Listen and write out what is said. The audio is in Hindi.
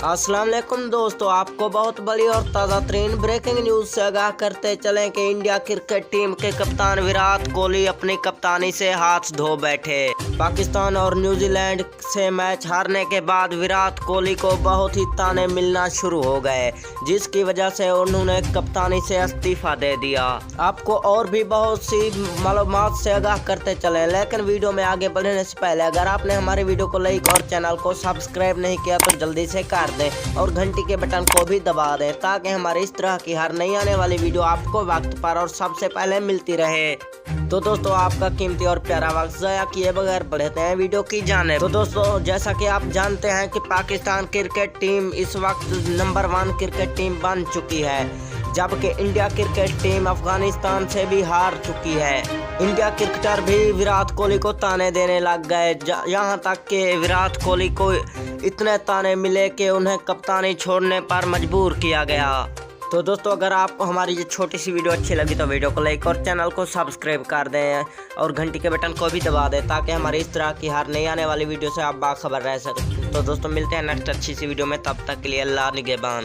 अस्सलाम वालेकुम दोस्तों, आपको बहुत बड़ी और ताज़ा तरीन ब्रेकिंग न्यूज़ से आगाह करते चलें कि इंडिया क्रिकेट टीम के कप्तान विराट कोहली अपनी कप्तानी से हाथ धो बैठे। पाकिस्तान और न्यूजीलैंड से मैच हारने के बाद विराट कोहली को बहुत ही ताने मिलना शुरू हो गए, जिसकी वजह से उन्होंने कप्तानी से इस्तीफा दे दिया। आपको और भी बहुत सी मालूमात से आगाह करते चले, लेकिन वीडियो में आगे बढ़ने से पहले अगर आपने हमारे वीडियो को लाइक और चैनल को सब्सक्राइब नहीं किया तो जल्दी से कर दें और घंटी के बटन को भी दबा दें, ताकि हमारे इस तरह की हर नई आने वाली वीडियो आपको वक्त पर और सबसे पहले मिलती रहे। तो दोस्तों, आपका कीमती और प्यारा वक्त ज़ाया किए बगैर बढ़ते हैं वीडियो की जाने। तो दोस्तों, जैसा कि आप जानते हैं कि पाकिस्तान क्रिकेट टीम इस वक्त नंबर 1 क्रिकेट टीम बन चुकी है, जबकि इंडिया क्रिकेट टीम अफगानिस्तान से भी हार चुकी है। इंडिया क्रिकेटर भी विराट कोहली को ताने देने लग गए, यहाँ तक कि विराट कोहली को इतने ताने मिले कि उन्हें कप्तानी छोड़ने पर मजबूर किया गया। तो दोस्तों, अगर आपको हमारी ये छोटी सी वीडियो अच्छी लगी तो वीडियो को लाइक और चैनल को सब्सक्राइब कर दें और घंटी के बटन को भी दबा दें, ताकि हमारी इस तरह की हर नई आने वाली वीडियो से आप बाखबर रह सकें। तो दोस्तों, मिलते हैं नेक्स्ट अच्छी सी वीडियो में, तब तक के लिए अल्लाह निगहबान।